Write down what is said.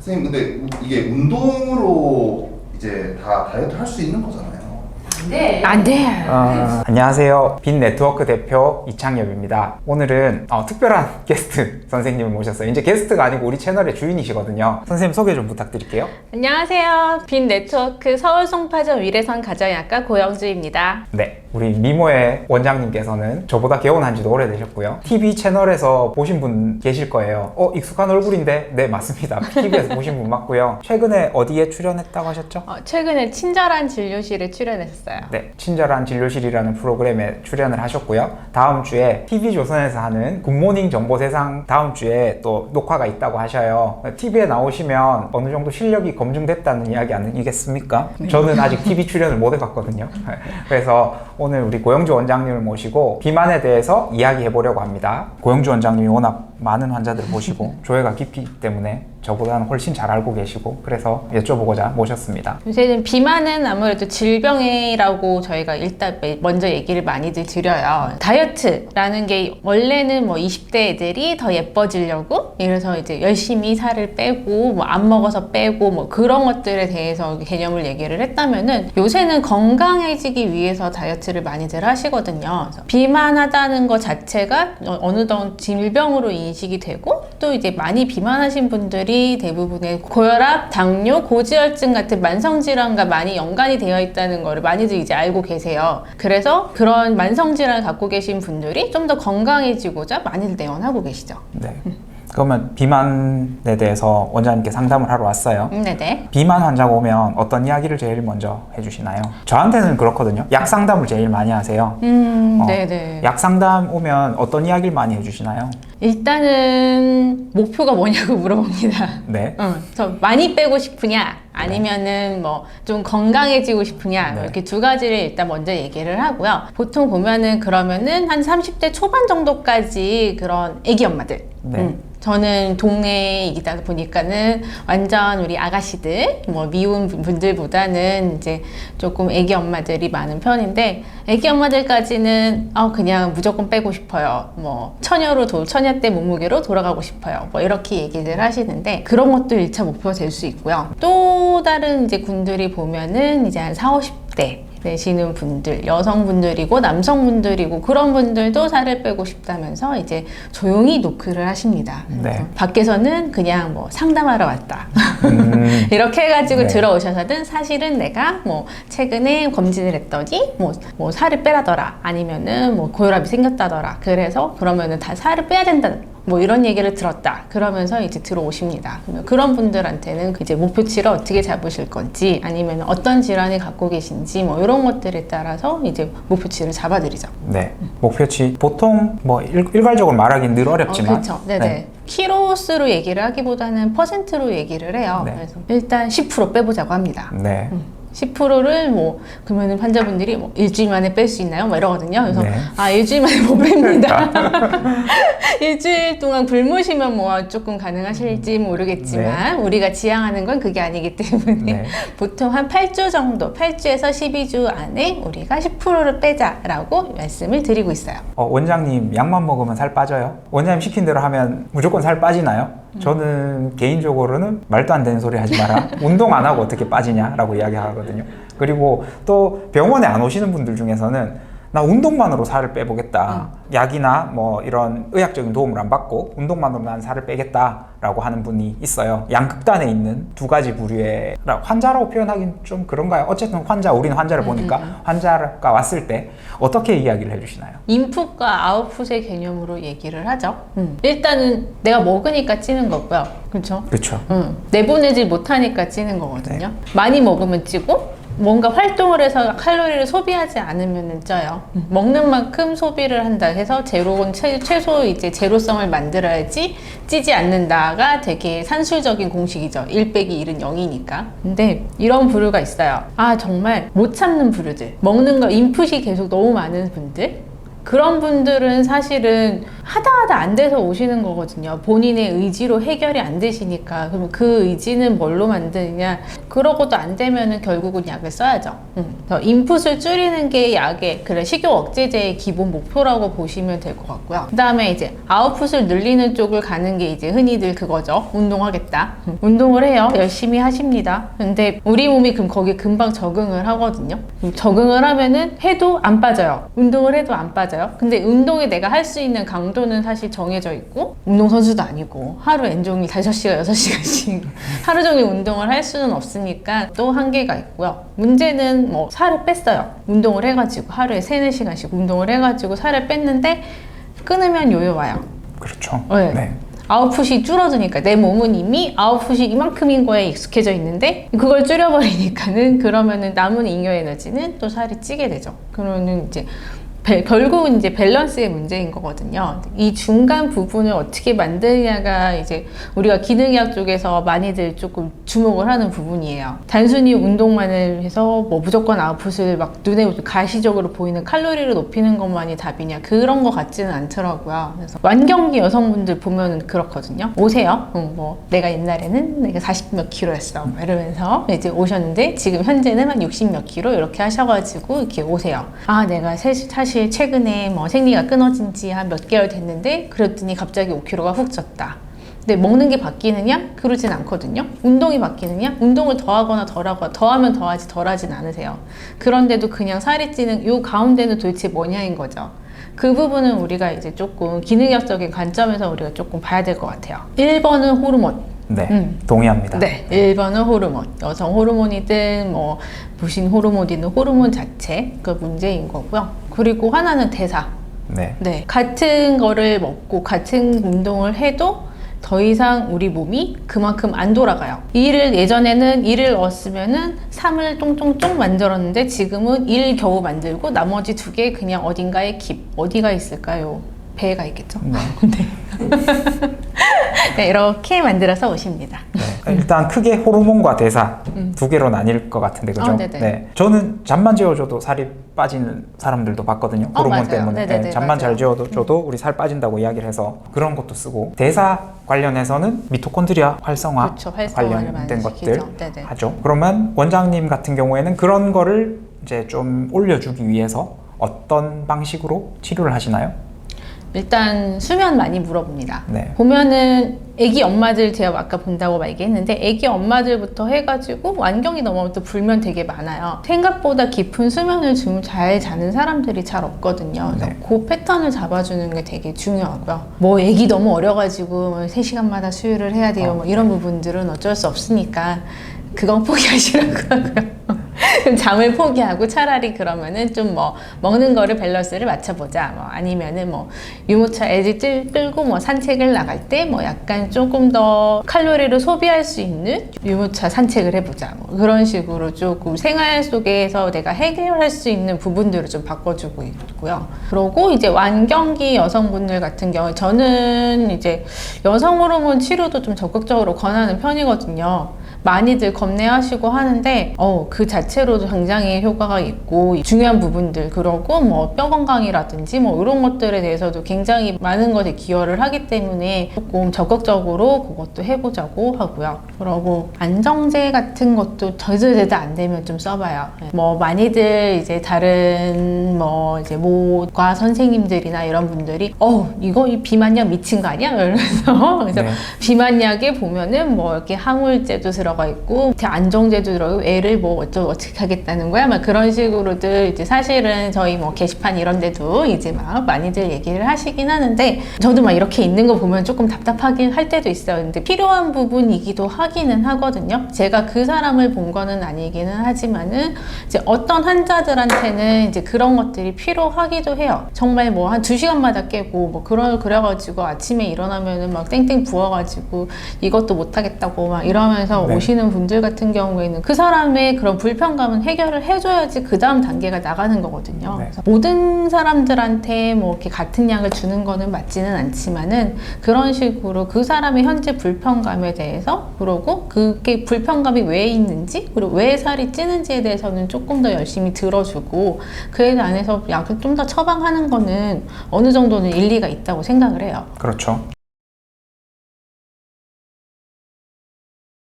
선생님 근데 이게 운동으로 이제 다 다이어트 할 수 있는 거잖아요. 네. 안 돼. 안녕하세요. 빈네트워크 대표 이창엽입니다. 오늘은 특별한 게스트 선생님을 모셨어요. 이제 게스트가 아니고 우리 채널의 주인이시거든요. 선생님 소개 좀 부탁드릴게요. 안녕하세요. 빈네트워크 서울 송파점 위례선 가정의학과 고영주입니다. 네, 우리 미모의 원장님께서는 저보다 개원한 지도 오래되셨고요. TV 채널에서 보신 분 계실 거예요. 익숙한 얼굴인데? 네, 맞습니다. TV에서 보신 분 맞고요. 최근에 어디에 출연했다고 하셨죠? 최근에 친절한 진료실에 출연했어요. 네, 친절한 진료실이라는 프로그램에 출연을 하셨고요. 다음 주에 TV조선에서 하는 굿모닝 정보세상 다음 주에 또 녹화가 있다고 하셔요. TV에 나오시면 어느 정도 실력이 검증됐다는 이야기 아니겠습니까? 저는 아직 TV 출연을 못 해봤거든요. 그래서 오늘 우리 고영주 원장님을 모시고 비만에 대해서 이야기해 보려고 합니다. 고영주 원장님이 워낙 많은 환자들을 보시고 조회가 깊기 때문에 저보다는 훨씬 잘 알고 계시고 그래서 여쭤보고자 모셨습니다. 요새는 비만은 아무래도 질병이라고 저희가 일단 먼저 얘기를 많이들 드려요. 다이어트라는 게 원래는 20대 애들이 더 예뻐지려고 그래서 이제 열심히 살을 빼고 안 먹어서 빼고 그런 것들에 대해서 개념을 얘기를 했다면은 요새는 건강해지기 위해서 다이어트를 많이들 하시거든요. 그래서 비만하다는 것 자체가 어느 정도 질병으로 인식이 되고 또 이제 많이 비만하신 분들이 대부분의 고혈압, 당뇨, 고지혈증 같은 만성질환과 많이 연관이 되어 있다는 거를 많이들 이제 알고 계세요. 그래서 그런 만성질환을 갖고 계신 분들이 좀 더 건강해지고자 많이들 내원하고 계시죠. 네. 그러면 비만에 대해서 원장님께 상담을 하러 왔어요. 네네. 비만 환자가 오면 어떤 이야기를 제일 먼저 해주시나요? 저한테는 그렇거든요. 약 상담을 제일 많이 하세요. 네네. 약 상담 오면 어떤 이야기를 많이 해주시나요? 일단은 목표가 뭐냐고 물어봅니다. 네. 그래서 많이 빼고 싶으냐 아니면은 좀 건강해지고 싶으냐 네. 이렇게 두 가지를 일단 먼저 얘기를 하고요. 보통 보면은 그러면은 한 30대 초반 정도까지 그런 애기 엄마들 네. 저는 동네이다 보니까는 완전 우리 아가씨들 미운 분들보다는 이제 조금 애기 엄마들이 많은 편인데 애기 엄마들까지는 그냥 무조건 빼고 싶어요. 처녀 때 몸무게로 돌아가고 싶어요. 이렇게 얘기를 하시는데 그런 것도 1차 목표가 될 수 있고요. 또 다른 이제 군들이 보면은 이제 한 40, 50대 되시는 분들, 여성분들이고 남성분들이고 그런 분들도 살을 빼고 싶다면서 이제 조용히 노크를 하십니다. 네. 밖에서는 그냥 상담하러 왔다. 이렇게 해가지고 네. 들어오셔서는 사실은 내가 최근에 검진을 했더니 살을 빼라더라 아니면은 고혈압이 생겼다더라. 그래서 그러면은 다 살을 빼야 된다. 이런 얘기를 들었다. 그러면서 이제 들어오십니다. 그러면 그런 분들한테는 이제 목표치를 어떻게 잡으실 건지 아니면 어떤 질환을 갖고 계신지 이런 것들에 따라서 이제 목표치를 잡아드리죠. 네. 목표치 보통 일괄적으로 말하기는 늘 어렵지만 그렇죠. 네네. 네. 키로수로 얘기를 하기보다는 퍼센트로 얘기를 해요. 네. 그래서 일단 10% 빼보자고 합니다. 네. 10%를 그러면은 환자분들이 일주일 만에 뺄 수 있나요? 이러거든요. 그래서 네. 일주일 만에 못 뺍니다. 일주일 동안 굶으시면 조금 가능하실지 모르겠지만 네. 우리가 지향하는 건 그게 아니기 때문에 네. 보통 한 8주 정도, 8주에서 12주 안에 우리가 10%를 빼자라고 말씀을 드리고 있어요. 원장님 약만 먹으면 살 빠져요? 원장님 시킨 대로 하면 무조건 살 빠지나요? 저는 개인적으로는 말도 안 되는 소리 하지 마라. 운동 안 하고 어떻게 빠지냐라고 이야기하거든요. 그리고 또 병원에 안 오시는 분들 중에서는 나 운동만으로 살을 빼보겠다. 약이나 이런 의학적인 도움을 안 받고 운동만으로 난 살을 빼겠다라고 하는 분이 있어요. 양극단에 있는 두 가지 부류의 환자라고 표현하기는 좀 그런가요? 어쨌든 우리는 환자를 보니까 환자가 왔을 때 어떻게 이야기를 해주시나요? 인풋과 아웃풋의 개념으로 얘기를 하죠. 일단은 내가 먹으니까 찌는 거고요. 그렇죠? 그렇죠. 내보내지 못하니까 찌는 거거든요. 네. 많이 먹으면 찌고 뭔가 활동을 해서 칼로리를 소비하지 않으면 쪄요. 먹는 만큼 소비를 한다 해서 제로는 최소 이제 제로성을 만들어야지 찌지 않는다가 되게 산술적인 공식이죠. 1 빼기 1은 0이니까. 근데 이런 부류가 있어요. 정말 못 참는 부류들. 먹는 거 인풋이 계속 너무 많은 분들. 그런 분들은 사실은 하다 안 돼서 오시는 거거든요. 본인의 의지로 해결이 안 되시니까. 그럼 그 의지는 뭘로 만드느냐? 그러고도 안 되면은 결국은 약을 써야죠. 그래서 인풋을 줄이는 게 약의 식욕 억제제의 기본 목표라고 보시면 될 것 같고요. 그 다음에 이제 아웃풋을 늘리는 쪽을 가는 게 이제 흔히들 그거죠. 운동하겠다. 운동을 해요. 열심히 하십니다. 근데 우리 몸이 그럼 거기에 금방 적응을 하거든요. 적응을 하면은 해도 안 빠져요. 운동을 해도 안 빠져요. 근데 운동에 내가 할 수 있는 강도는 사실 정해져 있고, 운동선수도 아니고 하루 온종일 5시간, 6시간씩 하루 종일 운동을 할 수는 없으니까 또 한계가 있고요. 문제는 뭐 살을 뺐어요. 운동을 해가지고 하루에 3, 4시간씩 운동을 해가지고 살을 뺐는데 끊으면 요요 와요. 그렇죠. 네. 네. 아웃풋이 줄어드니까 내 몸은 이미 아웃풋이 이만큼인 거에 익숙해져 있는데 그걸 줄여버리니까는 그러면은 남은 잉여 에너지는 또 살이 찌게 되죠. 그러면은 이제 결국은 이제 밸런스의 문제인 거거든요. 이 중간 부분을 어떻게 만드냐가 이제 우리가 기능의학 쪽에서 많이들 조금 주목을 하는 부분이에요. 단순히 운동만을 해서 뭐 무조건 아웃풋을 막 눈에 가시적으로 보이는 칼로리를 높이는 것만이 답이냐, 그런 것 같지는 않더라고요. 그래서 완경기 여성분들 보면은 그렇거든요. 오세요. 뭐 내가 옛날에는 내가 40 몇 킬로였어 이러면서 이제 오셨는데 지금 현재는 한 60 몇 킬로 이렇게 하셔가지고 이렇게 오세요. 아, 내가 사실 최근에 뭐 생리가 끊어진 지 한 몇 개월 됐는데 그랬더니 갑자기 5kg가 훅 쪘다. 근데 먹는 게 바뀌느냐? 그러진 않거든요. 운동이 바뀌느냐? 운동을 더하거나 덜하거나, 더하면 더하지 덜하진 않으세요. 그런데도 그냥 살이 찌는 요 가운데는 도대체 뭐냐인 거죠. 그 부분은 우리가 이제 조금 기능학적인 관점에서 우리가 조금 봐야 될 것 같아요. 1번은 호르몬. 네, 동의합니다. 네, 1번은 호르몬. 여성 호르몬이든 뭐 무슨 호르몬이든 호르몬 자체 그 문제인 거고요. 그리고 하나는 대사. 네. 네, 같은 거를 먹고 같은 운동을 해도 더 이상 우리 몸이 그만큼 안 돌아가요. 예전에는 1을 넣었으면은 3을 똥똥똥 만들었는데 지금은 1 겨우 만들고 나머지 2개 그냥 어딘가에 어디가 있을까요? 배가 있겠죠? 네. 네, 이렇게 만들어서 오십니다. 네. 일단 크게 호르몬과 대사 두 개로 나뉠 것 같은데, 그죠? 네네. 네. 저는 잠만 재워줘도 살이 빠지는 사람들도 봤거든요. 호르몬 맞아요. 때문에. 네네네, 네, 잠만 맞아요. 잘 재워줘도 우리 살 빠진다고 이야기를 해서 그런 것도 쓰고, 대사 관련해서는 미토콘드리아 활성화 그렇죠. 활성화를 관련된 많이 것들 시키죠. 네네. 하죠. 그러면 원장님 같은 경우에는 그런 거를 이제 좀 올려주기 위해서 어떤 방식으로 치료를 하시나요? 일단 수면 많이 물어봅니다. 네. 보면은 애기 엄마들 제가 아까 본다고 얘기했는데 애기 엄마들부터 해가지고 완경이 넘어오면 또 불면 되게 많아요. 생각보다 깊은 수면을 좀 잘 자는 사람들이 잘 없거든요. 그래서 네. 그 패턴을 잡아주는 게 되게 중요하고요. 뭐 애기 너무 어려가지고 뭐 3시간마다 수유를 해야 돼요. 뭐 이런 부분들은 어쩔 수 없으니까 그건 포기하시라고 하고요. 그럼 잠을 포기하고 차라리 그러면은 좀 뭐 먹는 거를 밸런스를 맞춰보자. 뭐 아니면은 뭐 유모차 애들 끌고 뭐 산책을 나갈 때 뭐 약간 조금 더 칼로리를 소비할 수 있는 유모차 산책을 해보자. 뭐 그런 식으로 조금 생활 속에서 내가 해결할 수 있는 부분들을 좀 바꿔주고 있고요. 그리고 이제 완경기 여성분들 같은 경우에 저는 이제 여성 호르몬 치료도 좀 적극적으로 권하는 편이거든요. 많이들 겁내하시고 하는데 그 자체로도 굉장히 효과가 있고 중요한 부분들, 그러고 뭐 뼈 건강이라든지 뭐 이런 것들에 대해서도 굉장히 많은 것에 기여를 하기 때문에 조금 적극적으로 그것도 해보자고 하고요. 그리고 안정제 같은 것도 제대로 안 되면 좀 써봐요. 뭐 많이들 이제 다른 뭐 이제 모과 선생님들이나 이런 분들이 이거 이 비만약 미친 거 아니야? 이러면서 그래서 네. 비만약에 보면은 뭐 이렇게 항우울제도 들어가 있고 안정제도 들어가고 애를 뭐 어떻게 하겠다는 거야? 막 그런 식으로들 이제 사실은 저희 뭐 게시판 이런 데도 이제 막 많이들 얘기를 하시긴 하는데 저도 막 이렇게 있는 거 보면 조금 답답하긴 할 때도 있어요. 근데 필요한 부분이기도 하기는 하거든요. 제가 그 사람을 본 거는 아니기는 하지만은 이제 어떤 환자들한테는 이제 그런 것들이 필요하기도 해요. 정말 뭐 한 2시간마다 깨고 뭐 그래가지고 아침에 일어나면은 막 땡땡 부어가지고 이것도 못 하겠다고 막 이러면서 네. 오시는 분들 같은 경우에는 그 사람의 그런 불편감은 해결을 해줘야지 그 다음 단계가 나가는 거거든요. 네. 그래서 모든 사람들한테 뭐 이렇게 같은 약을 주는 거는 맞지는 않지만은 그런 식으로 그 사람의 현재 불편감에 대해서 그러고 그게 불편감이 왜 있는지 그리고 왜 살이 찌는지에 대해서는 조금 더 열심히 들어주고 그에 안에서 약을 좀 더 처방하는 거는 어느 정도는 일리가 있다고 생각을 해요. 그렇죠.